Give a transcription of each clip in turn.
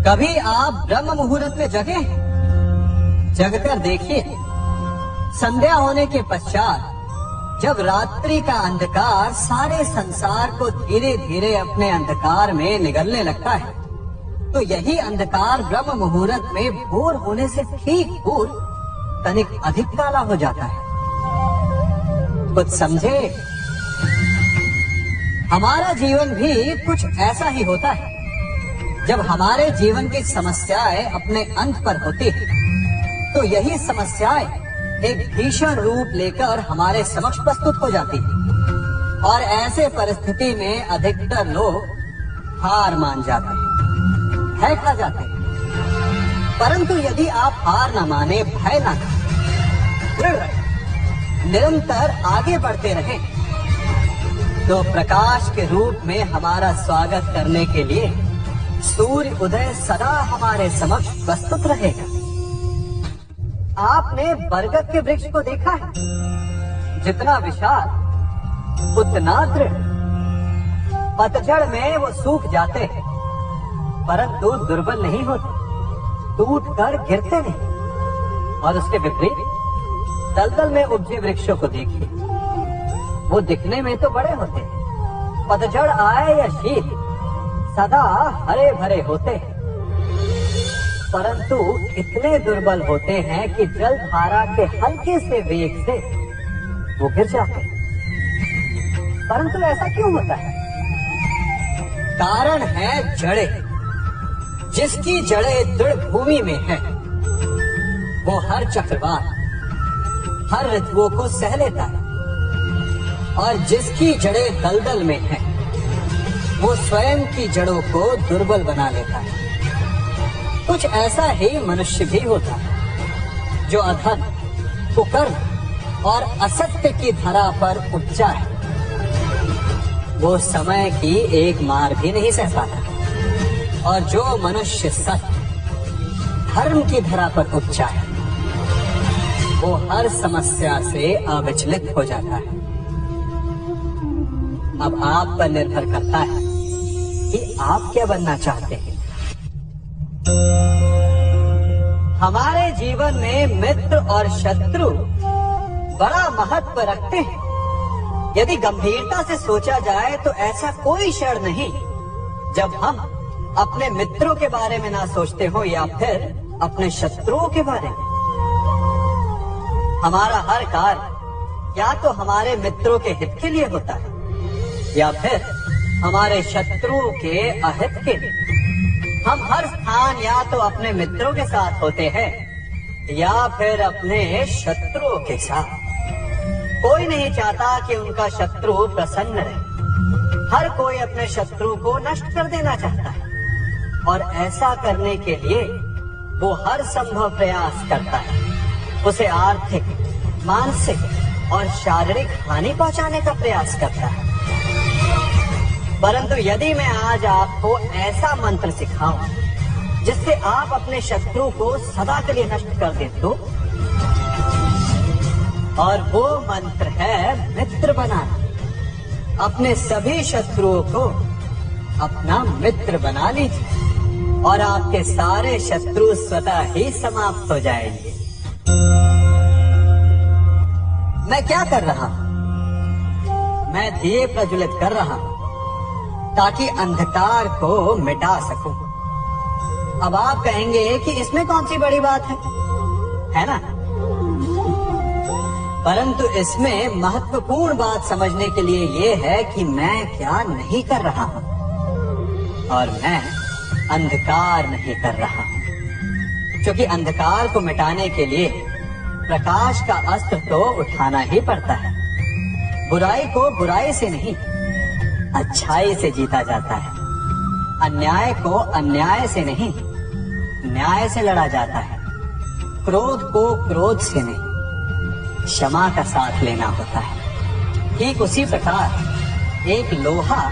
कभी आप ब्रह्म मुहूर्त में जगे? जगकर देखिए, संध्या होने के पश्चात जब रात्रि का अंधकार सारे संसार को धीरे धीरे अपने अंधकार में निगलने लगता है, तो यही अंधकार ब्रह्म मुहूर्त में भोर होने से ठीक पूर्व तनिक अधिक काला हो जाता है। कुछ समझे? हमारा जीवन भी कुछ ऐसा ही होता है। जब हमारे जीवन की समस्याएं अपने अंत पर होती है, तो यही समस्याएं एक भीषण रूप लेकर हमारे समक्ष प्रस्तुत हो जाती है और ऐसे परिस्थिति में अधिकतर लोग हार मान जाते हैं, भय खा जाते हैं। परंतु यदि आप हार न माने, भय न खाएं, दृढ़ रहें, निरंतर आगे बढ़ते रहें, तो प्रकाश के रूप में हमारा स्वागत करने के लिए सूर्य उदय सदा हमारे समक्ष प्रस्तुत रहेगा। आपने बरगद के वृक्ष को देखा है? जितना विशाल उतना दृढ़। पतझड़ में वो सूख जाते हैं, परंतु दुर्बल नहीं होते, टूटकर गिरते नहीं। और उसके विपरीत दलदल में उपजे वृक्षों को देखिए, वो दिखने में तो बड़े होते हैं, पतझड़ आए या शीत सदा हरे भरे होते हैं, परंतु इतने दुर्बल होते हैं कि जल धारा के हल्के से वेग से वो गिर जाते हैं। परंतु ऐसा क्यों होता है? कारण है जड़ें। जिसकी जड़ें दृढ़ भूमि में है, वो हर चक्रवात, हर ऋतुओं को सह लेता है, और जिसकी जड़ें दलदल में है, वो स्वयं की जड़ों को दुर्बल बना लेता है। कुछ ऐसा ही मनुष्य भी होता है, जो अधर्म, कुकर्म और असत्य की धरा पर उपजा है। वो समय की एक मार भी नहीं सह पाता, और जो मनुष्य सत्य, धर्म की धरा पर उपजा है, वो हर समस्या से अविचलित हो जाता है। अब आप पर निर्भर करता है कि आप क्या बनना चाहते हैं। हमारे जीवन में मित्र और शत्रु बड़ा महत्व रखते हैं। यदि गंभीरता से सोचा जाए तो ऐसा कोई क्षण नहीं जब हम अपने मित्रों के बारे में ना सोचते हो या फिर अपने शत्रुओं के बारे में। हमारा हर कार्य या तो हमारे मित्रों के हित के लिए होता है या फिर हमारे शत्रुओं के अहित के लिए। हम हर स्थान या तो अपने मित्रों के साथ होते हैं या फिर अपने शत्रुओं के साथ। कोई नहीं चाहता कि उनका शत्रु प्रसन्न रहे। हर कोई अपने शत्रु को नष्ट कर देना चाहता है, और ऐसा करने के लिए वो हर संभव प्रयास करता है। उसे आर्थिक, मानसिक और शारीरिक हानि पहुंचाने का प्रयास करता है। परंतु यदि मैं आज आपको ऐसा मंत्र सिखाऊं जिससे आप अपने शत्रु को सदा के लिए नष्ट कर दें तो, और वो मंत्र है मित्र बनाना। अपने सभी शत्रुओं को अपना मित्र बना लीजिए और आपके सारे शत्रु स्वतः ही समाप्त हो जाएंगे। मैं क्या कर रहा हूं? मैं दिए प्रज्वलित कर रहा हूं ताकि अंधकार को मिटा सकूं। अब आप कहेंगे कि इसमें कौन सी बड़ी बात है ना? परंतु इसमें महत्वपूर्ण बात समझने के लिए ये है कि मैं क्या नहीं कर रहा हूं, और मैं अंधकार नहीं कर रहा हूं। क्योंकि अंधकार को मिटाने के लिए प्रकाश का अस्त्र तो उठाना ही पड़ता है। बुराई को बुराई से नहीं, अच्छाई से जीता जाता है। अन्याय को अन्याय से नहीं, न्याय से लड़ा जाता है। क्रोध को क्रोध से नहीं, क्षमा का साथ लेना होता है। ठीक उसी प्रकार एक लोहा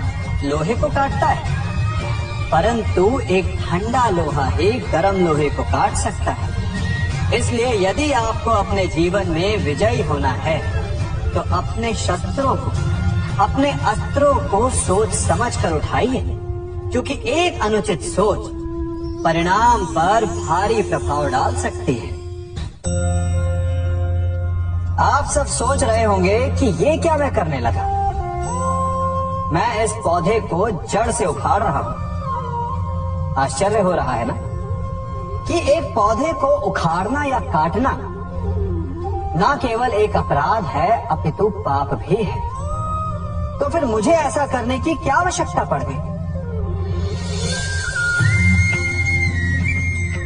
लोहे को काटता है, परंतु एक ठंडा लोहा ही गर्म लोहे को काट सकता है। इसलिए यदि आपको अपने जीवन में विजयी होना है तो अपने शस्त्रों को, अपने अस्त्रों को सोच समझ कर उठाइए, क्योंकि एक अनुचित सोच परिणाम पर भारी प्रभाव डाल सकती है। आप सब सोच रहे होंगे कि ये क्या मैं करने लगा। मैं इस पौधे को जड़ से उखाड़ रहा हूं। आश्चर्य हो रहा है ना कि एक पौधे को उखाड़ना या काटना ना केवल एक अपराध है अपितु पाप भी है। तो फिर मुझे ऐसा करने की क्या आवश्यकता पड़ गई?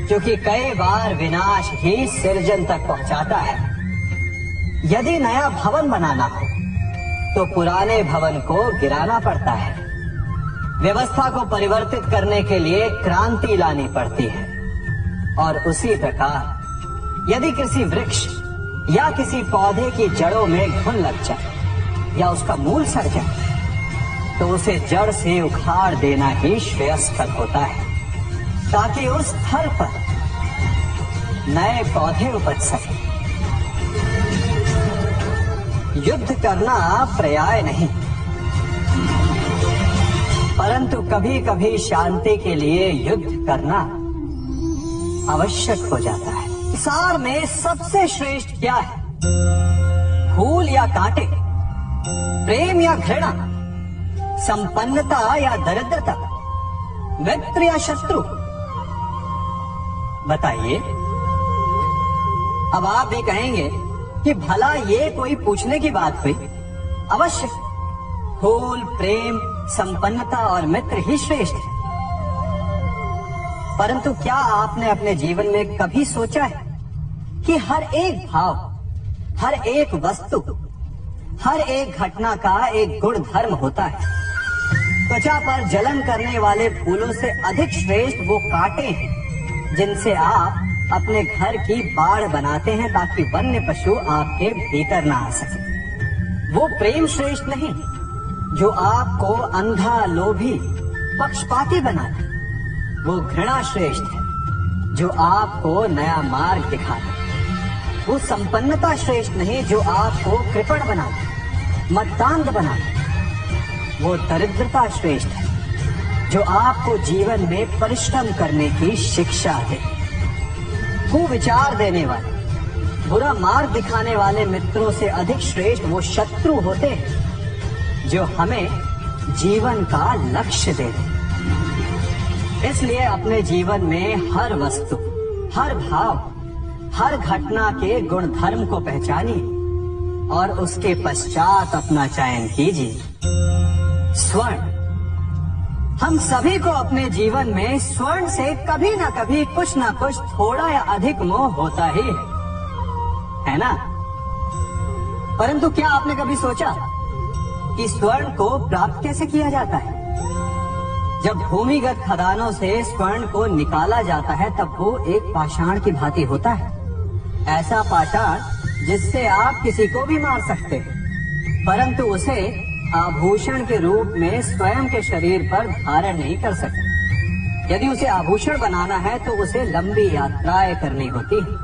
क्योंकि कई बार विनाश ही सृजन तक पहुंचाता है। यदि नया भवन बनाना हो तो पुराने भवन को गिराना पड़ता है। व्यवस्था को परिवर्तित करने के लिए क्रांति लानी पड़ती है। और उसी प्रकार यदि किसी वृक्ष या किसी पौधे की जड़ों में घुन लग जाए या उसका मूल सड़ जाए तो उसे जड़ से उखाड़ देना ही श्रेयस्कर होता है, ताकि उस स्थल पर नए पौधे उपज सके। युद्ध करना पर्याय नहीं, परंतु कभी कभी शांति के लिए युद्ध करना आवश्यक हो जाता है। संसार में सबसे श्रेष्ठ क्या है? फूल या कांटे, प्रेम या घृणा, संपन्नता या दरिद्रता, मित्र या शत्रु? बताइए। अब आप भी कहेंगे कि भला ये कोई पूछने की बात हुई? अवश्य फूल, प्रेम, संपन्नता और मित्र ही श्रेष्ठ है। परंतु क्या आपने अपने जीवन में कभी सोचा है कि हर एक भाव, हर एक वस्तु, हर एक घटना का एक गुण धर्म होता है? त्वचा पर जलन करने वाले फूलों से अधिक श्रेष्ठ वो कांटे हैं जिनसे आप अपने घर की बाड़ बनाते हैं ताकि वन्य पशु आपके भीतर ना आ सके। वो प्रेम श्रेष्ठ नहीं जो आपको अंधा, लोभी, पक्षपाती बनाता। वो घृणा श्रेष्ठ है जो आपको नया मार्ग दिखाता। वो संपन्नता श्रेष्ठ नहीं जो आपको कृपण बनाता, मतदांध बनाता। वो दरिद्रता श्रेष्ठ है जो आपको जीवन में परिश्रम करने की शिक्षा दे। कुविचार देने वाले, बुरा मार्ग दिखाने वाले मित्रों से अधिक श्रेष्ठ वो शत्रु होते हैं जो हमें जीवन का लक्ष्य दे दें। इसलिए अपने जीवन में हर वस्तु, हर भाव, हर घटना के गुण धर्म को पहचानिए और उसके पश्चात अपना चयन कीजिए। स्वर्ण, हम सभी को अपने जीवन में स्वर्ण से कभी ना कभी कुछ ना कुछ थोड़ा या अधिक मोह होता ही है ना? परंतु क्या आपने कभी सोचा कि स्वर्ण को प्राप्त कैसे किया जाता है? जब भूमिगत खदानों से स्वर्ण को निकाला जाता है तब वो एक पाषाण की भांति होता है। ऐसा पाषाण जिससे आप किसी को भी मार सकते हैं, परंतु उसे आभूषण के रूप में स्वयं के शरीर पर धारण नहीं कर सकते। यदि उसे आभूषण बनाना है तो उसे लंबी यात्राएं करनी होती है।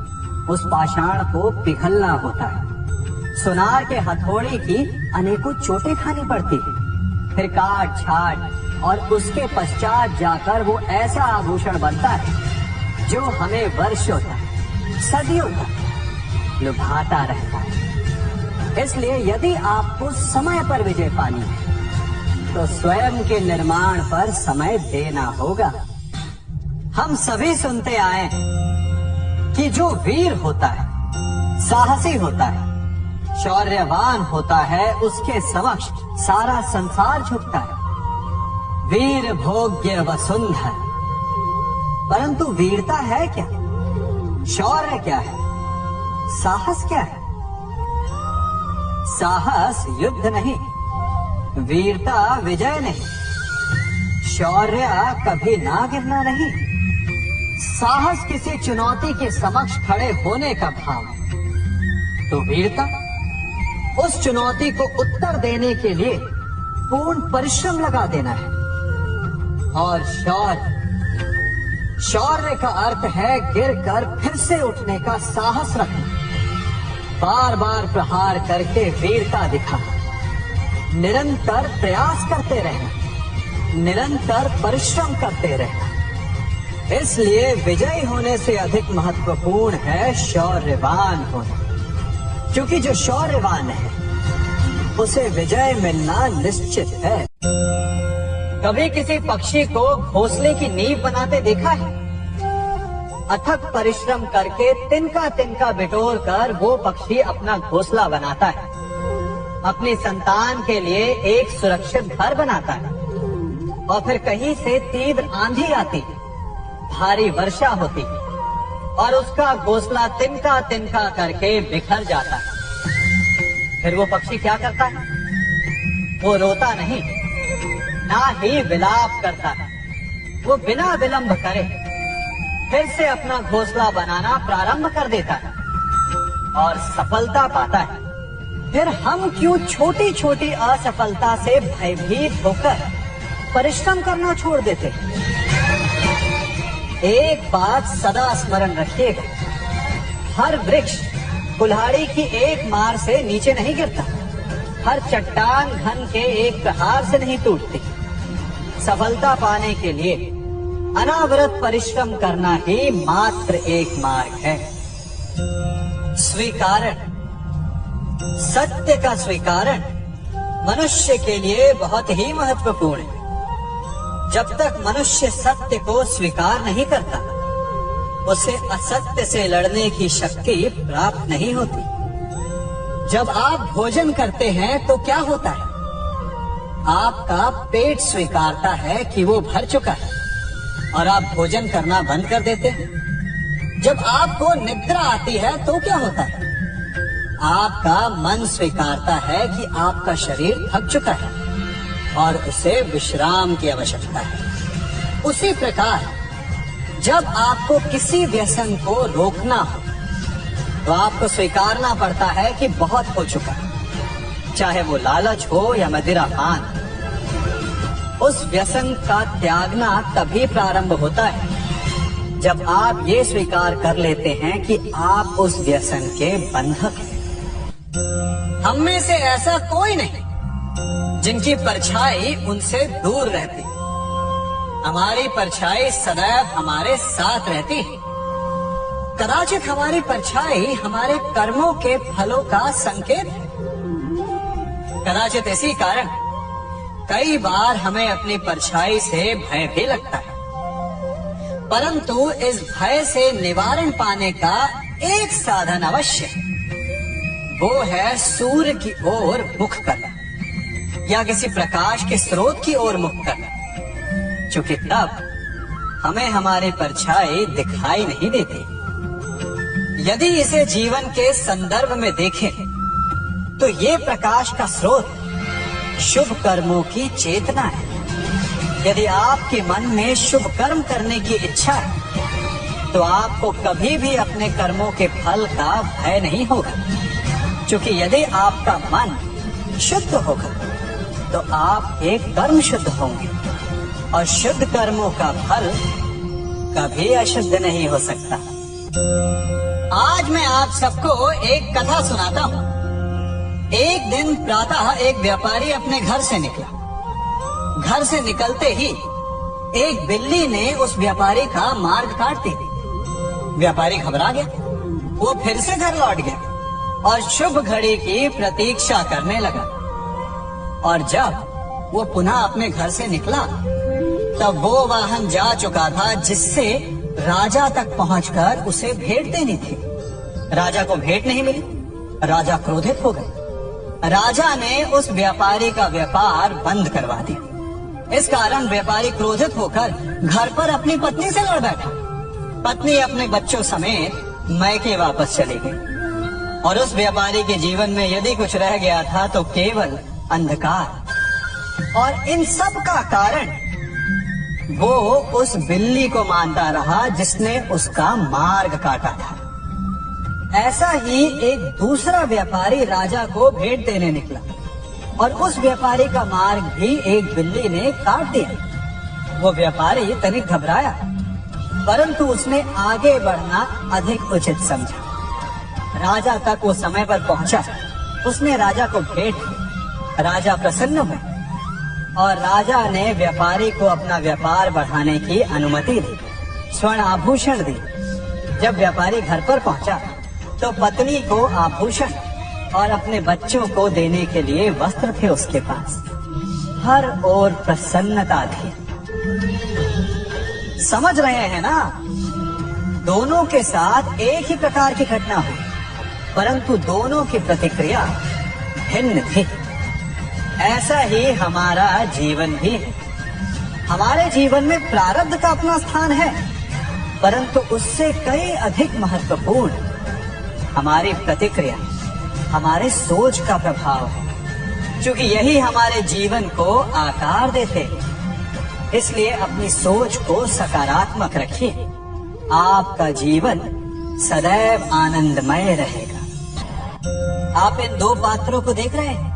उस पाषाण को पिघलना होता है। सुनार के हथौड़े की अनेकों चोटें खानी पड़ती है। फिर काट छाट और उसके पश्चात जाकर वो ऐसा आभूषण बनता है जो हमें वर्षों तक, सदियों तक लुभाता रहता है। इसलिए यदि आपको समय पर विजय पानी है तो स्वयं के निर्माण पर समय देना होगा। हम सभी सुनते आए कि जो वीर होता है, साहसी होता है, शौर्यवान होता है, उसके समक्ष सारा संसार झुकता है। वीर भोग्य वसुंधर। परंतु वीरता है क्या? शौर्य क्या है? साहस क्या है? साहस युद्ध नहीं, वीरता विजय नहीं, शौर्य कभी ना गिरना नहीं। साहस किसी चुनौती के समक्ष खड़े होने का भाव है। तो वीरता उस चुनौती को उत्तर देने के लिए पूर्ण परिश्रम लगा देना है। और शौर्य का अर्थ है गिरकर फिर से उठने का साहस रखना, बार बार प्रहार करके वीरता दिखाना, निरंतर प्रयास करते रहना, निरंतर परिश्रम करते रहना। इसलिए विजयी होने से अधिक महत्वपूर्ण है शौर्यवान होना, क्योंकि जो शौर्यवान है उसे विजय मिलना निश्चित है। कभी किसी पक्षी को घोंसले की नींव बनाते देखा है? अथक परिश्रम करके तिनका तिनका बिटोर कर वो पक्षी अपना घोंसला बनाता है, अपनी संतान के लिए एक सुरक्षित घर बनाता है। और फिर कहीं से तीव्र आंधी आती, भारी वर्षा होती और उसका घोंसला तिनका तिनका करके बिखर जाता है। फिर वो पक्षी क्या करता है? वो रोता नहीं, ना ही विलाप करता है। वो बिना विलंब करे फिर से अपना घोंसला बनाना प्रारंभ कर देता है और सफलता पाता है। फिर हम क्यों छोटी छोटी असफलता से भयभीत होकर परिश्रम करना छोड़ देते हैं? एक बात सदा स्मरण रखिएगा, हर वृक्ष कुल्हाड़ी की एक मार से नीचे नहीं गिरता, हर चट्टान घन के एक प्रहार से नहीं टूटती। सफलता पाने के लिए अनावरत परिश्रम करना ही मात्र एक मार्ग है। स्वीकारण, सत्य का स्वीकारण मनुष्य के लिए बहुत ही महत्वपूर्ण है। जब तक मनुष्य सत्य को स्वीकार नहीं करता, उसे असत्य से लड़ने की शक्ति प्राप्त नहीं होती। जब आप भोजन करते हैं तो क्या होता है? आपका पेट स्वीकारता है कि वो भर चुका है और आप भोजन करना बंद कर देते हैं। जब आपको निद्रा आती है तो क्या होता है? आपका मन स्वीकारता है कि आपका शरीर थक चुका है और उसे विश्राम की आवश्यकता है। उसी प्रकार जब आपको किसी व्यसन को रोकना हो तो आपको स्वीकारना पड़ता है कि बहुत हो चुका है, चाहे वो लालच हो या मदिरापान। उस व्यसन का त्यागना तभी प्रारंभ होता है जब आप ये स्वीकार कर लेते हैं कि आप उस व्यसन के बंधक हैं। हम में से ऐसा कोई नहीं जिनकी परछाई उनसे दूर रहती। हमारी परछाई सदैव हमारे साथ रहती है। कदाचित हमारी परछाई हमारे कर्मों के फलों का संकेत है। कदाचित इसी कारण कई बार हमें अपनी परछाई से भय भी लगता है, परंतु इस भय से निवारण पाने का एक साधन अवश्य है। वो है सूर्य की ओर मुख करना या किसी प्रकाश के स्रोत की ओर मुख करना, क्योंकि तब हमें हमारी परछाई दिखाई नहीं देती। यदि इसे जीवन के संदर्भ में देखें तो ये प्रकाश का स्रोत शुभ कर्मों की चेतना है। यदि आपके मन में शुभ कर्म करने की इच्छा है तो आपको कभी भी अपने कर्मों के फल का भय नहीं होगा, क्योंकि यदि आपका मन शुद्ध होगा तो आप एक कर्म शुद्ध होंगे और शुद्ध कर्मों का फल कभी अशुद्ध नहीं हो सकता। आज मैं आप सबको एक कथा सुनाता हूँ। एक दिन प्रातः एक व्यापारी अपने घर से निकला। घर से निकलते ही एक बिल्ली ने उस व्यापारी का मार्ग काट दिया। व्यापारी घबरा गया, वो फिर से घर लौट गया और शुभ घड़ी की प्रतीक्षा करने लगा। और जब वो पुनः अपने घर से निकला तब वो वाहन जा चुका था जिससे राजा तक पहुंचकर उसे भेंट देनी थी। राजा को भेंट नहीं मिली। राजा क्रोधित हो गए। राजा ने उस व्यापारी का व्यापार बंद करवा दिया। इस कारण व्यापारी क्रोधित होकर घर पर अपनी पत्नी से लड़ बैठा। पत्नी अपने बच्चों समेत मैके वापस चली गई और उस व्यापारी के जीवन में यदि कुछ रह गया था तो केवल अंधकार। और इन सब का कारण वो उस बिल्ली को मानता रहा जिसने उसका मार्ग काटा था। ऐसा ही एक दूसरा व्यापारी राजा को भेंट देने निकला और उस व्यापारी का मार्ग भी एक बिल्ली ने काट दिया। वो व्यापारी तनिक घबराया, परंतु उसने आगे बढ़ना अधिक उचित समझा। राजा तक वो समय पर पहुंचा। उसने राजा को भेंट की। राजा प्रसन्न हुए और राजा ने व्यापारी को अपना व्यापार बढ़ाने की अनुमति दी, स्वर्ण आभूषण दिए। जब व्यापारी घर पर पहुंचा तो पत्नी को आभूषण और अपने बच्चों को देने के लिए वस्त्र थे उसके पास। हर ओर प्रसन्नता थी। समझ रहे हैं ना, दोनों के साथ एक ही प्रकार की घटना हुई, परंतु दोनों की प्रतिक्रिया भिन्न थी। ऐसा ही हमारा जीवन भी है। हमारे जीवन में प्रारब्ध का अपना स्थान है, परंतु उससे कई अधिक महत्वपूर्ण हमारी प्रतिक्रिया, हमारे सोच का प्रभाव है। क्योंकि यही हमारे जीवन को आकार देते हैं। इसलिए अपनी सोच को सकारात्मक रखिए। आपका जीवन सदैव आनंदमय रहेगा। आप इन दो पात्रों को देख रहे हैं।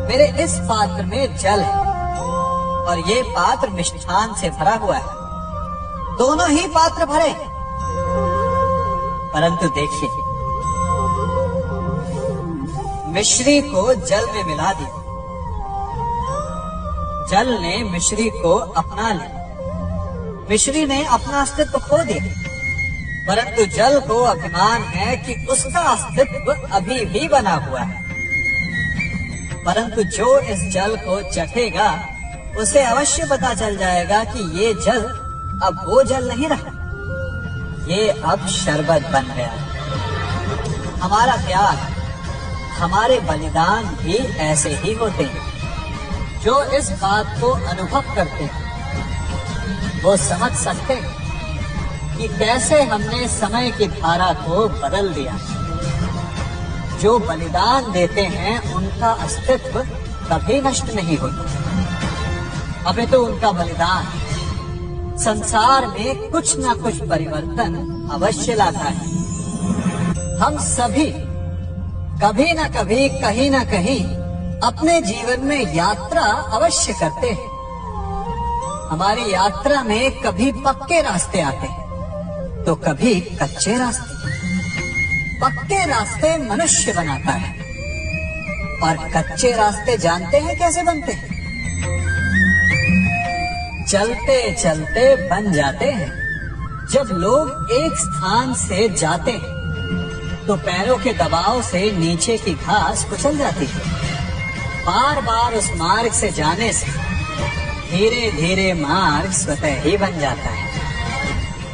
मेरे इस पात्र में जल है और ये पात्र मिष्ठान से भरा हुआ है। दोनों ही पात्र भरे, परंतु देखिए, मिश्री को जल में मिला दिया। जल ने मिश्री को अपना लिया। मिश्री ने अपना अस्तित्व खो दिया, परंतु जल को अभिमान है कि उसका अस्तित्व अभी भी बना हुआ है। परंतु जो इस जल को चखेगा उसे अवश्य पता चल जाएगा कि ये जल अब वो जल नहीं रहा, ये अब शरबत बन गया। हमारा त्याग, हमारे बलिदान भी ऐसे ही होते हैं। जो इस बात को अनुभव करते हैं वो समझ सकते हैं कि कैसे हमने समय की धारा को बदल दिया। जो बलिदान देते हैं उनका अस्तित्व कभी नष्ट नहीं होता। अभी तो उनका बलिदान संसार में कुछ न कुछ परिवर्तन अवश्य लाता है। हम सभी कभी न कभी, कहीं न कहीं अपने जीवन में यात्रा अवश्य करते हैं। हमारी यात्रा में कभी पक्के रास्ते आते हैं तो कभी कच्चे रास्ते। पक्के रास्ते मनुष्य बनाता है और कच्चे रास्ते जानते हैं कैसे बनते हैं? चलते चलते बन जाते हैं। जब लोग एक स्थान से जाते हैं तो पैरों के दबाव से नीचे की घास कुचल जाती है। बार बार उस मार्ग से जाने से धीरे धीरे मार्ग स्वतः ही बन जाता है।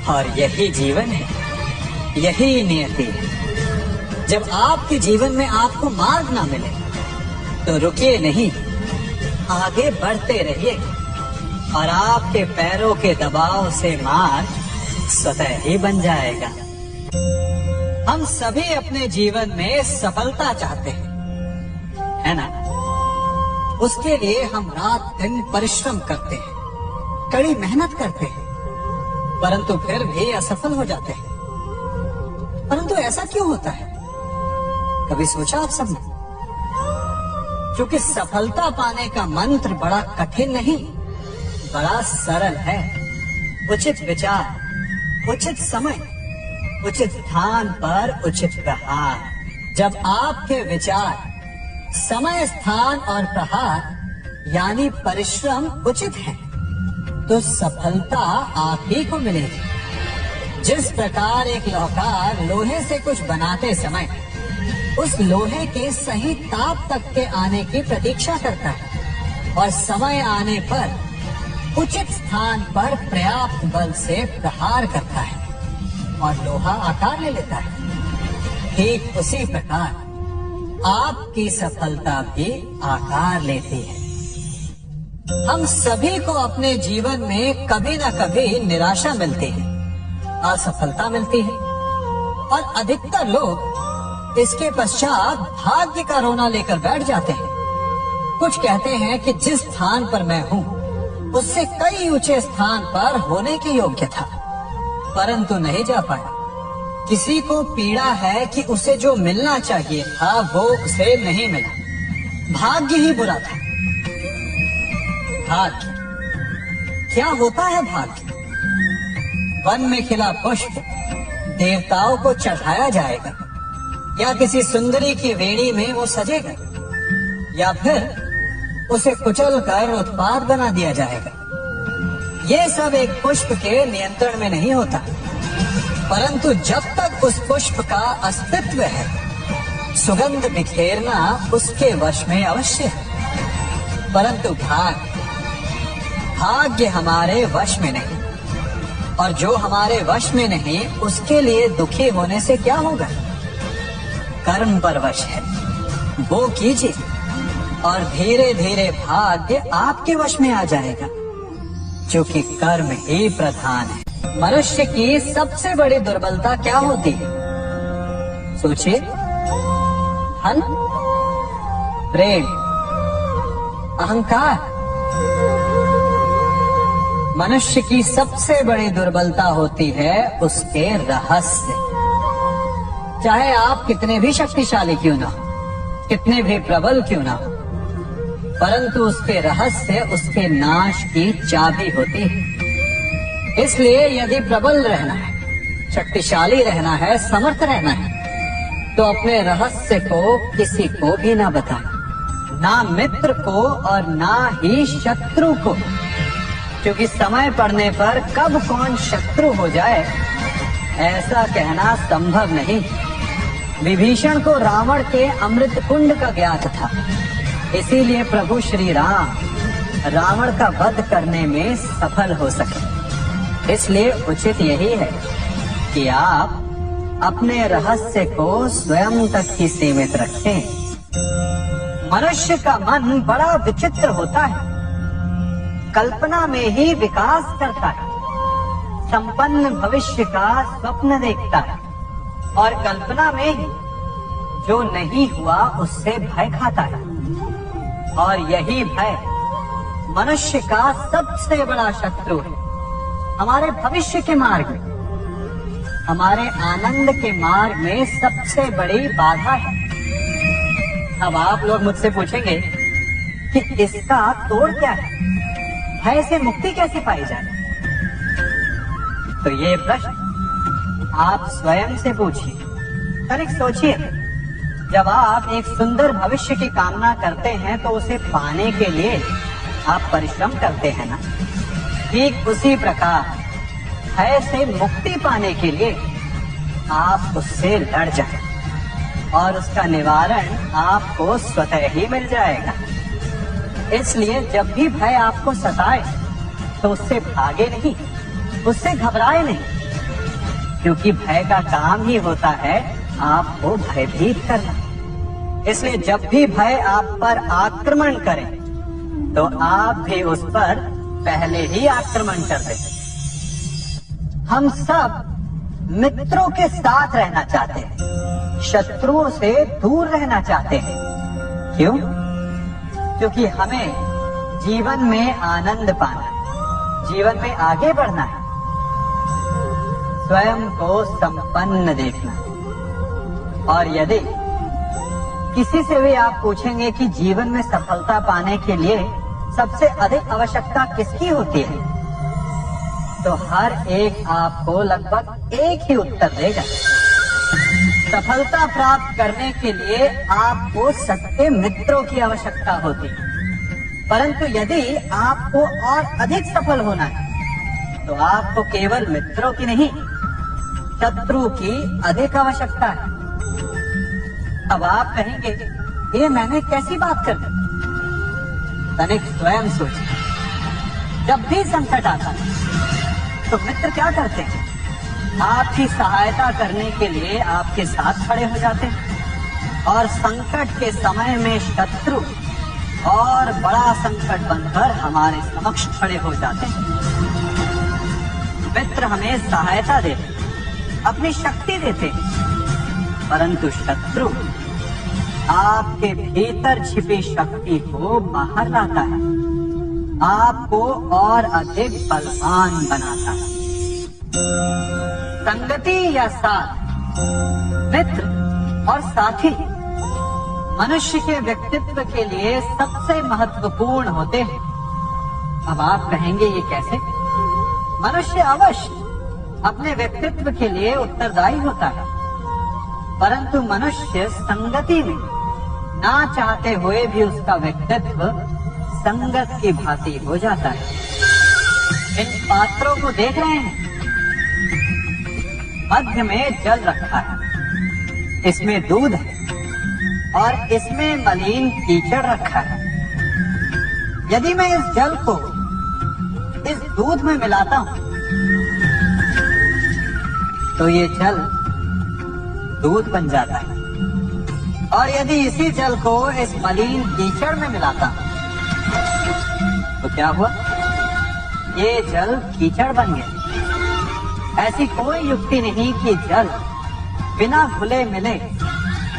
और यही जीवन है, यही नियति है। जब आपके जीवन में आपको मार्ग ना मिले तो रुकिए नहीं, आगे बढ़ते रहिए और आपके पैरों के दबाव से मार्ग स्वतः ही बन जाएगा। हम सभी अपने जीवन में सफलता चाहते हैं, है ना? उसके लिए हम रात दिन परिश्रम करते हैं, कड़ी मेहनत करते हैं, परंतु फिर भी असफल हो जाते हैं। परंतु ऐसा क्यों होता है? कभी सोचा आप सबने? क्योंकि सफलता पाने का मंत्र बड़ा कठिन नहीं, बड़ा सरल है। उचित विचार, उचित समय, उचित स्थान पर उचित प्रहार। जब आपके विचार, समय, स्थान और प्रहार यानी परिश्रम उचित है तो सफलता आप ही को मिलेगी। जिस प्रकार एक लोहार लोहे से कुछ बनाते समय उस लोहे के सही ताप तक के आने की प्रतीक्षा करता है और समय आने पर उचित स्थान पर पर्याप्त बल से प्रहार करता है और लोहा आकार ले लेता है, ठीक उसी प्रकार आपकी सफलता भी आकार लेती है। हम सभी को अपने जीवन में कभी न कभी निराशा मिलती है, असफलता मिलती है और अधिकतर लोग इसके पश्चात भाग्य का रोना लेकर बैठ जाते हैं। कुछ कहते हैं कि जिस स्थान पर मैं हूँ उससे कई ऊंचे स्थान पर होने के योग्य था, परंतु नहीं जा पाया। किसी को पीड़ा है कि उसे जो मिलना चाहिए था वो उसे नहीं मिला। भाग्य ही बुरा था। भाग्य क्या होता है? भाग्य वन में खिला पुष्प देवताओं को चढ़ाया जाएगा, या किसी सुंदरी की वेणी में वो सजेगा, या फिर उसे कुचल कर उत्पाद बना दिया जाएगा। ये सब एक पुष्प के नियंत्रण में नहीं होता, परंतु जब तक उस पुष्प का अस्तित्व है, सुगंध बिखेरना उसके वश में अवश्य है। परंतु भाग्य हमारे वश में नहीं, और जो हमारे वश में नहीं उसके लिए दुखी होने से क्या होगा। कर्म पर वश है, वो कीजिए और धीरे धीरे भाग्य आपके वश में आ जाएगा, क्योंकि कर्म ही प्रधान है। मनुष्य की सबसे बड़ी दुर्बलता क्या होती है? सोचिए। धन, प्रेम, अहंकार। मनुष्य की सबसे बड़ी दुर्बलता होती है उसके रहस्य। चाहे आप कितने भी शक्तिशाली क्यों ना हो, कितने भी प्रबल क्यों ना हो, परंतु उसके रहस्य उसके नाश की चाबी होती है। इसलिए यदि प्रबल रहना है, शक्तिशाली रहना है, समर्थ रहना है, तो अपने रहस्य को किसी को भी ना बताएं, ना मित्र को और ना ही शत्रु को, क्योंकि समय पड़ने पर कब कौन शत्रु हो जाए ऐसा कहना संभव नहीं। विभीषण को रावण के अमृत कुंड का ज्ञात था, इसीलिए प्रभु श्री राम रावण का वध करने में सफल हो सके। इसलिए उचित यही है कि आप अपने रहस्य को स्वयं तक ही सीमित रखें। मनुष्य का मन बड़ा विचित्र होता है, कल्पना में ही विकास करता है, संपन्न भविष्य का स्वप्न देखता है और कल्पना में ही जो नहीं हुआ उससे भय खाता है। और यही भय मनुष्य का सबसे बड़ा शत्रु है। हमारे भविष्य के मार्ग में, हमारे आनंद के मार्ग में सबसे बड़ी बाधा है। अब आप लोग मुझसे पूछेंगे कि इसका तोड़ क्या है, भय से मुक्ति कैसे पाई जाए? तो ये प्रश्न आप स्वयं से पूछिए। तनिक सोचिए, जब आप एक सुंदर भविष्य की कामना करते हैं तो उसे पाने के लिए आप परिश्रम करते हैं ना। ठीक उसी प्रकार भय से मुक्ति पाने के लिए आप उससे लड़ जाएं और उसका निवारण आपको स्वतः ही मिल जाएगा। इसलिए जब भी भय आपको सताए तो उससे भागे नहीं, उससे घबराए नहीं, क्योंकि भय का काम ही होता है आपको भयभीत करना। इसलिए जब भी भय आप पर आक्रमण करे तो आप भी उस पर पहले ही आक्रमण कर दें। हम सब मित्रों के साथ रहना चाहते हैं, शत्रुओं से दूर रहना चाहते हैं। क्यों? क्योंकि हमें जीवन में आनंद पाना है, जीवन में आगे बढ़ना है, स्वयं को संपन्न देखना है। और यदि किसी से भी आप पूछेंगे कि जीवन में सफलता पाने के लिए सबसे अधिक आवश्यकता किसकी होती है, तो हर एक आपको लगभग एक ही उत्तर देगा। सफलता प्राप्त करने के लिए आपको सच्चे मित्रों की आवश्यकता होती है। परंतु यदि आपको और अधिक सफल होना है तो आपको केवल मित्रों की नहीं, शत्रु की अधिक आवश्यकता है। अब आप कहेंगे, ये मैंने कैसी बात कर दी? तनिक स्वयं सोचिए। जब भी संकट आता है तो मित्र क्या करते हैं? आपकी सहायता करने के लिए आपके साथ खड़े हो जाते हैं, और संकट के समय में शत्रु और बड़ा संकट बनकर हमारे समक्ष खड़े हो जाते हैं। मित्र हमें सहायता देते, अपनी शक्ति देते, परंतु शत्रु आपके भीतर छिपी शक्ति को बाहर लाता है, आपको और अधिक बलवान बनाता है। संगति या साथ, मित्र और साथी मनुष्य के व्यक्तित्व के लिए सबसे महत्वपूर्ण होते हैं। अब आप कहेंगे, ये कैसे? मनुष्य अवश्य अपने व्यक्तित्व के लिए उत्तरदायी होता है, परंतु मनुष्य संगति में ना चाहते हुए भी उसका व्यक्तित्व संगत की भांति हो जाता है। इन पात्रों को देख रहे हैं? मध्य में जल रखा है, इसमें दूध है और इसमें मलिन कीचड़ रखा है। यदि मैं इस जल को इस दूध में मिलाता हूं तो ये जल दूध बन जाता है, और यदि इसी जल को इस मलिन कीचड़ में मिलाता हूं तो क्या हुआ? ये जल कीचड़ बन गया। ऐसी कोई युक्ति नहीं कि जल बिना घुले मिले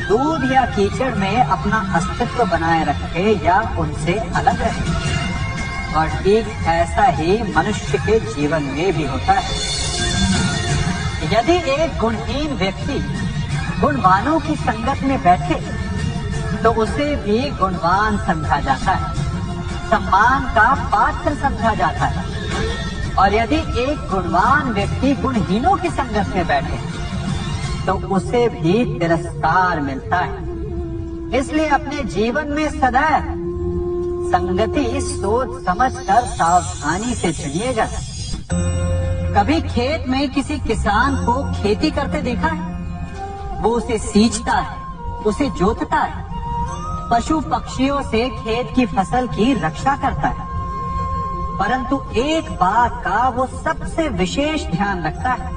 दूध या कीचड़ में अपना अस्तित्व बनाए रखे या उनसे अलग रहे। और ठीक ऐसा ही मनुष्य के जीवन में भी होता है। यदि एक गुणहीन व्यक्ति गुणवानों की संगत में बैठे तो उसे भी गुणवान समझा जाता है, सम्मान का पात्र समझा जाता है। और यदि एक गुणवान व्यक्ति गुणहीनों की संगत में बैठे तो उसे भी तिरस्कार मिलता है। इसलिए अपने जीवन में सदैव संगति सोच समझकर सावधानी से चुनिएगा। कभी खेत में किसी किसान को खेती करते देखा है? वो उसे सींचता है, उसे जोतता है, पशु पक्षियों से खेत की फसल की रक्षा करता है, परंतु एक बात का वो सबसे विशेष ध्यान रखता है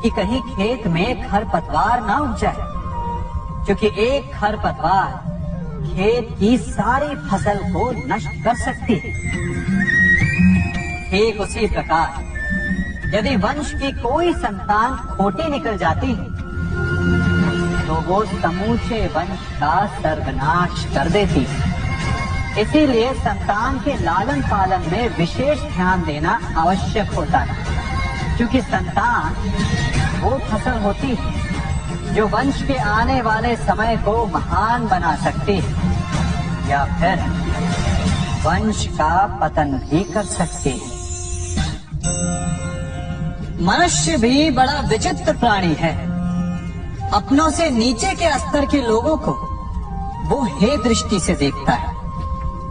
कि कहीं खेत में खरपतवार ना उग जाए, क्योंकि एक खरपतवार खेत की सारी फसल को नष्ट कर सकती है। ठीक उसी प्रकार यदि वंश की कोई संतान खोटी निकल जाती है तो वो समूचे वंश का सर्वनाश कर देती है। इसीलिए संतान के लालन पालन में विशेष ध्यान देना आवश्यक होता है, क्योंकि संतान वो फसल होती है जो वंश के आने वाले समय को महान बना सकती है या फिर वंश का पतन भी कर सकती है। मनुष्य भी बड़ा विचित्र प्राणी है। अपनों से नीचे के स्तर के लोगों को वो हे दृष्टि से देखता है,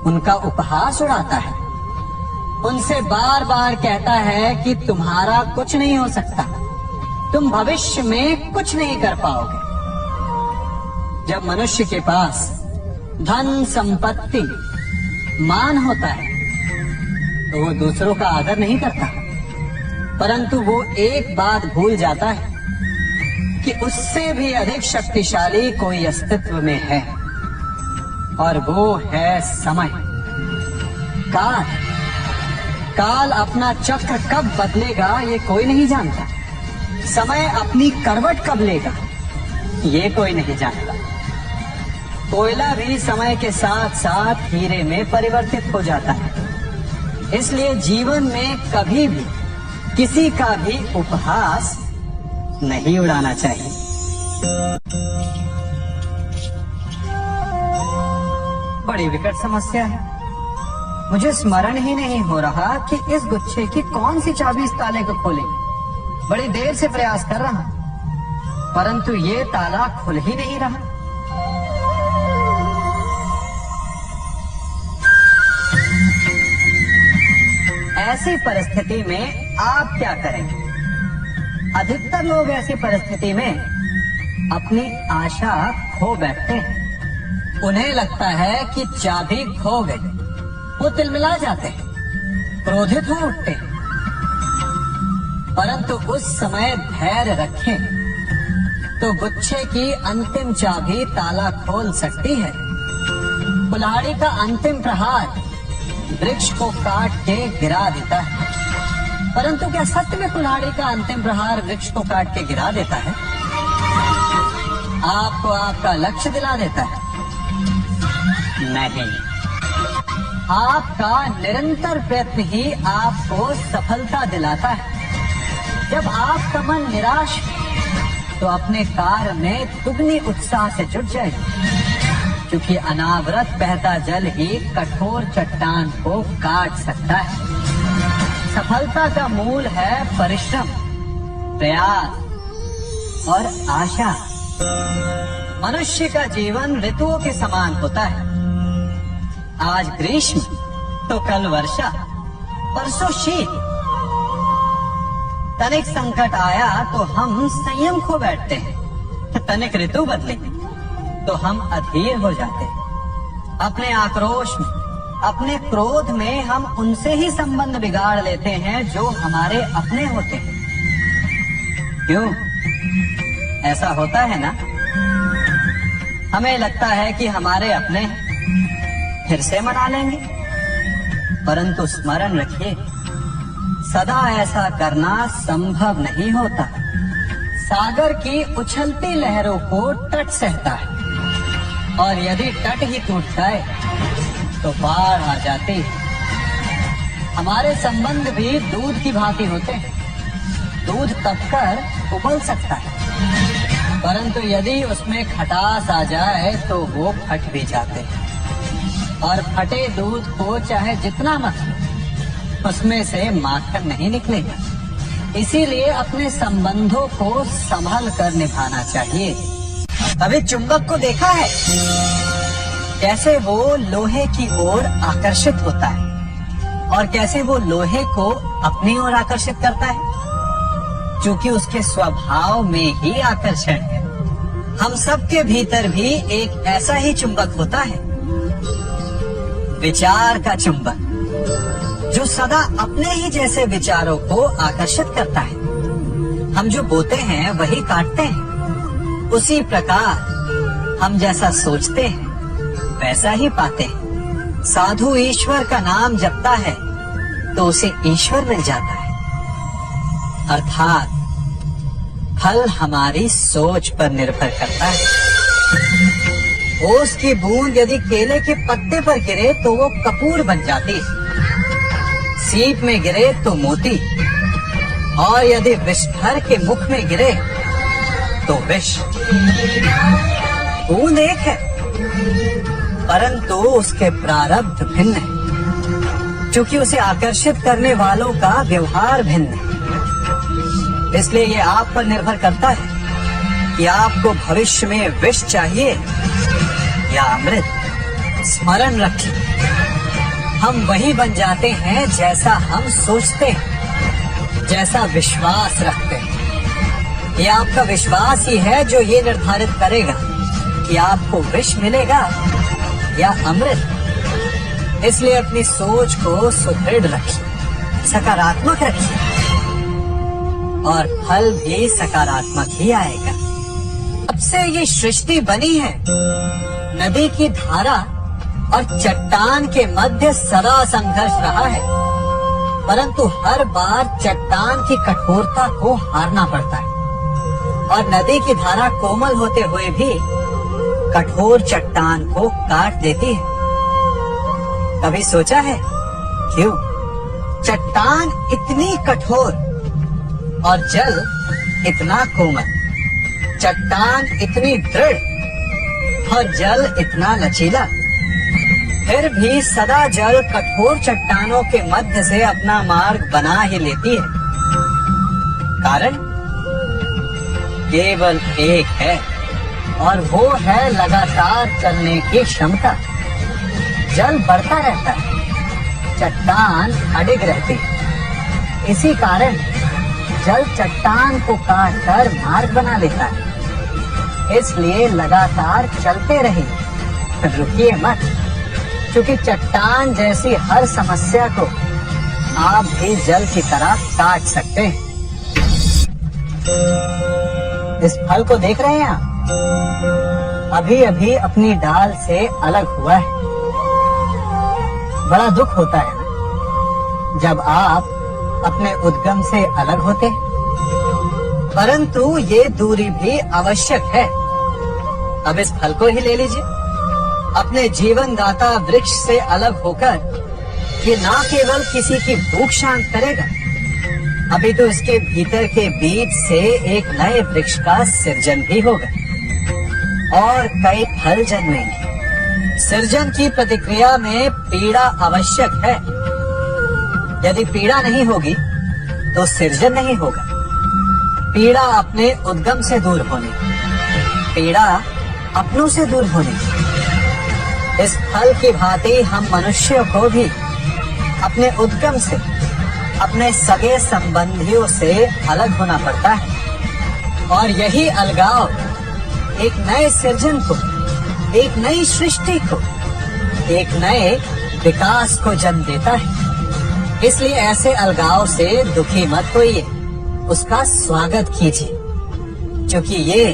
उनका उपहास उड़ाता है, उनसे बार बार कहता है कि तुम्हारा कुछ नहीं हो सकता, तुम भविष्य में कुछ नहीं कर पाओगे। जब मनुष्य के पास धन संपत्ति मान होता है तो वो दूसरों का आदर नहीं करता, परंतु वो एक बात भूल जाता है कि उससे भी अधिक शक्तिशाली कोई अस्तित्व में है, और वो है समय। काल काल अपना चक्र कब बदलेगा ये कोई नहीं जानता। समय अपनी करवट कब लेगा ये कोई नहीं जानता। कोयला भी समय के साथ साथ हीरे में परिवर्तित हो जाता है। इसलिए जीवन में कभी भी किसी का भी उपहास नहीं उड़ाना चाहिए। बड़ी विकट समस्या है। मुझे स्मरण ही नहीं हो रहा कि इस गुच्छे की कौन सी चाबी इस ताले को खोले। बड़ी देर से प्रयास कर रहा, परंतु ये ताला खुल ही नहीं रहा। ऐसी परिस्थिति में आप क्या करेंगे? अधिकतर लोग ऐसी परिस्थिति में अपनी आशा खो बैठते हैं। उन्हें लगता है कि चाबी खो गई। वो तिलमिला जाते हैं, क्रोधित हो उठते हैं, परंतु उस समय धैर्य रखें तो गुच्छे की अंतिम चाबी ताला खोल सकती है। कुल्हाड़ी का अंतिम प्रहार वृक्ष को काट के गिरा देता है, परंतु क्या सत्य में कुल्हाड़ी का अंतिम प्रहार वृक्ष को काट के गिरा देता है? आपको आपका लक्ष्य दिला देता है? नहीं, आपका निरंतर प्रयत्न ही आपको सफलता दिलाता है। जब आपका मन निराश तो अपने कार्य में दुगनी उत्साह से जुट जाए, क्योंकि अनावरत बहता जल ही कठोर चट्टान को काट सकता है। सफलता का मूल है परिश्रम, प्रयास और आशा। मनुष्य का जीवन ऋतुओं के समान होता है। आज ग्रीष्म तो कल वर्षा, परसों शीत, तनिक संकट आया तो हम संयम खो बैठते हैं, तनिक ऋतु बदले तो हम अधीर हो जाते हैं। अपने आक्रोश में, अपने क्रोध में हम उनसे ही संबंध बिगाड़ लेते हैं जो हमारे अपने होते हैं। क्यों ऐसा होता है ना? हमें लगता है कि हमारे अपने फिर से मना लेंगे, परंतु स्मरण रखिए, सदा ऐसा करना संभव नहीं होता। सागर की उछलती लहरों को तट सहता है, और यदि तट ही टूट जाए तो बाढ़ आ जाती है। हमारे संबंध भी दूध की भांति होते हैं। दूध तपकर उबल सकता है, परंतु यदि उसमें खटास आ जाए तो वो फट भी जाते हैं। और फटे दूध को चाहे जितना मत लो, उसमें से माखन नहीं निकलेगा। इसीलिए अपने संबंधों को संभल कर निभाना चाहिए। अभी चुंबक को देखा है कैसे वो लोहे की ओर आकर्षित होता है, और कैसे वो लोहे को अपनी ओर आकर्षित करता है, क्योंकि उसके स्वभाव में ही आकर्षण है। हम सबके भीतर भी एक ऐसा ही चुंबक होता है, विचार का चुंबक, जो सदा अपने ही जैसे विचारों को आकर्षित करता है। हम जो बोते हैं वही काटते हैं। उसी प्रकार हम जैसा सोचते हैं वैसा ही पाते हैं। साधु ईश्वर का नाम जपता है तो उसे ईश्वर मिल जाता है। अर्थात फल हमारी सोच पर निर्भर करता है। ओस की बूंद यदि केले के पत्ते पर गिरे तो वो कपूर बन जाती है, सीप में गिरे तो मोती, और यदि विषधर के मुख में गिरे तो विष। बूंद एक है, परंतु उसके प्रारब्ध भिन्न है, क्योंकि उसे आकर्षित करने वालों का व्यवहार भिन्न है। इसलिए ये आप पर निर्भर करता है कि आपको भविष्य में विष चाहिए या अमृत। स्मरण रखिए, हम वही बन जाते हैं जैसा हम सोचते हैं, जैसा विश्वास रखते हैं। ये आपका विश्वास ही है जो ये निर्धारित करेगा कि आपको विष मिलेगा या अमृत। इसलिए अपनी सोच को सुदृढ़ रखिए, सकारात्मक रखिए, और फल भी सकारात्मक ही आएगा। अब से ये सृष्टि बनी है नदी की धारा और चट्टान के मध्य सदा संघर्ष रहा है, परंतु हर बार चट्टान की कठोरता को हारना पड़ता है, और नदी की धारा कोमल होते हुए भी कठोर चट्टान को काट देती है। कभी सोचा है क्यों चट्टान इतनी कठोर और जल इतना कोमल, चट्टान इतनी दृढ़ और जल इतना लचीला, फिर भी सदा जल कठोर चट्टानों के मध्य से अपना मार्ग बना ही लेती है? कारण केवल एक है, और वो है लगातार चलने की क्षमता। जल बढ़ता रहता है, चट्टान अडिग रहती है। इसी कारण जल चट्टान को काटकर मार्ग बना लेता है। इसलिए लगातार चलते रहिए, रुकिए मत, क्योंकि चट्टान जैसी हर समस्या को आप भी जल की तरह काट सकते हैं। इस फल को देख रहे हैं आप? अभी अभी अपनी डाल से अलग हुआ है। बड़ा दुख होता है ना जब आप अपने उद्गम से अलग होते, परंतु ये दूरी भी आवश्यक है। अब इस फल को ही ले लीजिए। अपने जीवन दाता वृक्ष से अलग होकर ये ना केवल किसी की भूख शांत करेगा, अभी तो इसके भीतर के बीज से एक नए वृक्ष का सृजन भी होगा और कई फल जन्मेंगे। सृजन की प्रतिक्रिया में पीड़ा आवश्यक है। यदि पीड़ा नहीं होगी तो सृजन नहीं होगा। पीड़ा अपने उद्गम से दूर होने, पीड़ा अपनों से दूर होने। इस फल की भांति हम मनुष्यों को भी अपने उद्गम से, अपने सगे संबंधियों से अलग होना पड़ता है। और यही अलगाव एक नए सृजन को, एक नई सृष्टि को, एक नए विकास को जन्म देता है। इसलिए ऐसे अलगाव से दुखी मत होइए, उसका स्वागत कीजिए, क्योंकि ये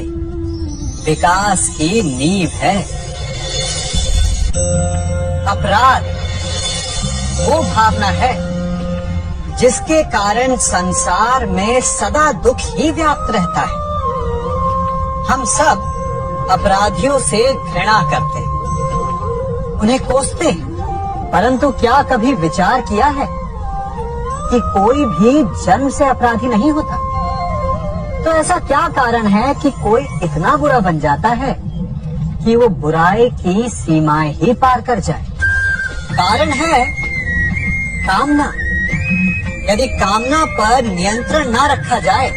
विकास की नींव है। अपराध वो भावना है जिसके कारण संसार में सदा दुख ही व्याप्त रहता है। हम सब अपराधियों से घृणा करते हैं, उन्हें कोसते हैं, परंतु क्या कभी विचार किया है कि कोई भी जन्म से अपराधी नहीं होता? तो ऐसा क्या कारण है कि कोई इतना बुरा बन जाता है कि वो बुराई की सीमाएं ही पार कर जाए? कारण है कामना। यदि कामना पर नियंत्रण ना रखा जाए,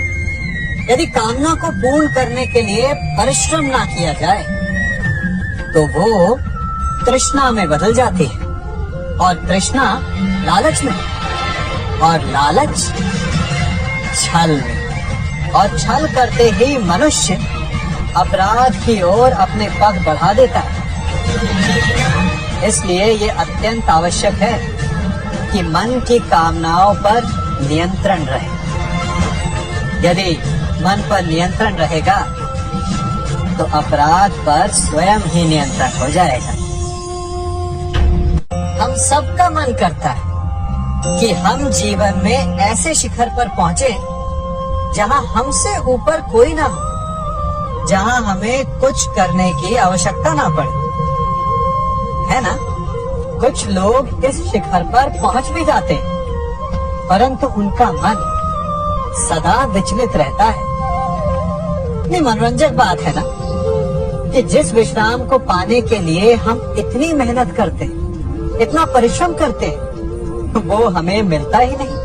यदि कामना को पूर्ण करने के लिए परिश्रम ना किया जाए, तो वो तृष्णा में बदल जाती है, और तृष्णा लालच में, और लालच छल में, और छल करते ही मनुष्य अपराध की ओर अपने पग बढ़ा देता है। इसलिए ये अत्यंत आवश्यक है कि मन की कामनाओं पर नियंत्रण रहे। यदि मन पर नियंत्रण रहेगा तो अपराध पर स्वयं ही नियंत्रण हो जाएगा। हम सबका मन करता है कि हम जीवन में ऐसे शिखर पर पहुंचे जहां हमसे ऊपर कोई ना हो, जहां हमें कुछ करने की आवश्यकता ना पड़े, है ना? कुछ लोग इस शिखर पर पहुंच भी जाते हैं, परंतु उनका मन सदा विचलित रहता है। इतनी मनोरंजक बात है ना कि जिस विश्राम को पाने के लिए हम इतनी मेहनत करते हैं, इतना परिश्रम करते हैं, वो हमें मिलता ही नहीं।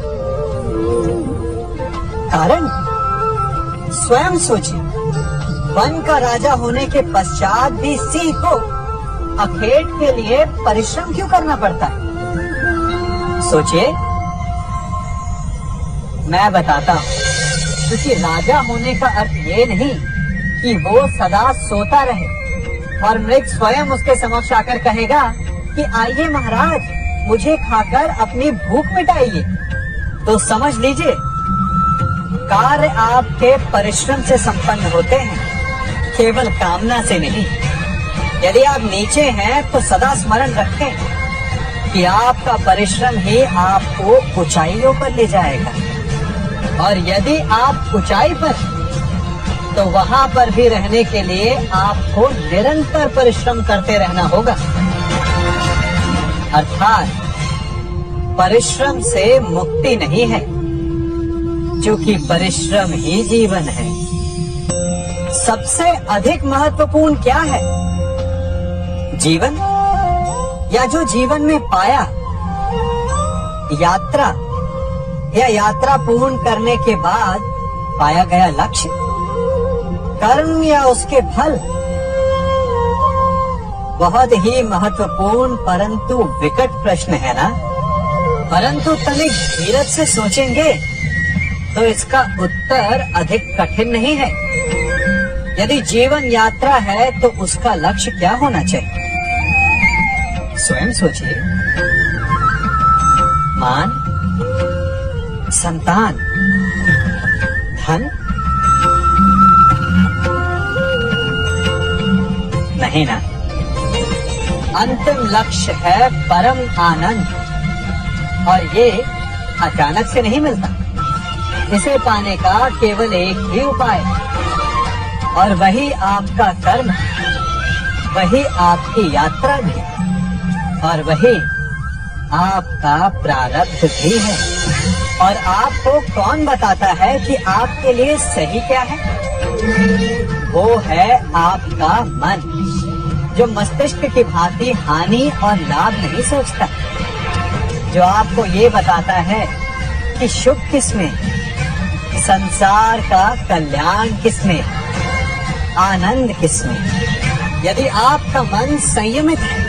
कारण स्वयं सोचिए, वन का राजा होने के पश्चात भी सिंह को अखेट के लिए परिश्रम क्यों करना पड़ता है? सोचिए, मैं बताता हूँ। क्योंकि राजा होने का अर्थ ये नहीं कि वो सदा सोता रहे और मृग स्वयं उसके समक्ष आकर कहेगा कि आइए महाराज, मुझे खाकर अपनी भूख मिटाइए। तो समझ लीजिए, कार्य आपके परिश्रम से संपन्न होते हैं, केवल कामना से नहीं। यदि आप नीचे हैं तो सदा स्मरण रखें कि आपका परिश्रम ही आपको ऊंचाइयों पर ले जाएगा, और यदि आप ऊंचाई पर तो वहां पर भी रहने के लिए आपको निरंतर परिश्रम करते रहना होगा। अर्थात परिश्रम से मुक्ति नहीं है, क्योंकि परिश्रम ही जीवन है। सबसे अधिक महत्वपूर्ण क्या है? जीवन, या जो जीवन में पाया, यात्रा, या यात्रा पूर्ण करने के बाद पाया गया लक्ष्य, कर्म या उसके फल? बहुत ही महत्वपूर्ण परंतु विकट प्रश्न है ना? परंतु तनिक धीरज से सोचेंगे तो इसका उत्तर अधिक कठिन नहीं है। यदि जीवन यात्रा है तो उसका लक्ष्य क्या होना चाहिए? स्वयं सोचिए। मान, संतान, धन? नहीं ना। अंतिम लक्ष्य है परम आनंद, और ये अचानक से नहीं मिलता। इसे पाने का केवल एक ही उपाय, और वही आपका कर्म, वही आपकी यात्रा भी, और वही आपका प्रारब्ध भी है। और आपको कौन बताता है कि आपके लिए सही क्या है? वो है आपका मन, जो मस्तिष्क की भांति हानि और लाभ नहीं सोचता, जो आपको ये बताता है कि शुभ किसमें, संसार का कल्याण किसमें, आनंद किसमें। यदि आपका मन संयमित है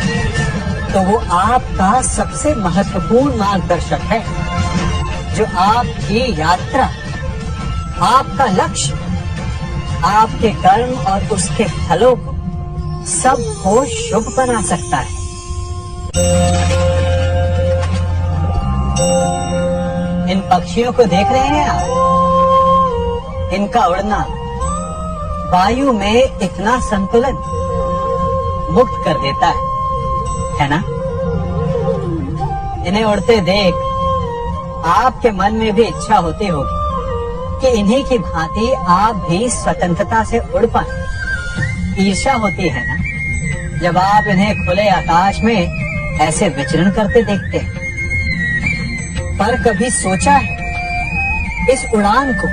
तो वो आपका सबसे महत्वपूर्ण मार्गदर्शक है, जो आपकी यात्रा, आपका लक्ष्य, आपके कर्म और उसके फलों को सबको शुभ बना सकता है। इन पक्षियों को देख रहे हैं आप? इनका उड़ना वायु में इतना संतुलन मुक्त कर देता है ना? इन्हें उड़ते देख आपके मन में भी इच्छा होती होगी कि इन्हीं की भांति आप भी स्वतंत्रता से उड़ पाए। ईर्ष्या होती है ना जब आप इन्हें खुले आकाश में ऐसे विचरण करते देखते हैं। पर कभी सोचा है इस उड़ान को,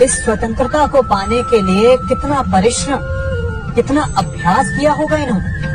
इस स्वतंत्रता को पाने के लिए कितना परिश्रम, कितना अभ्यास किया होगा इन्होंने?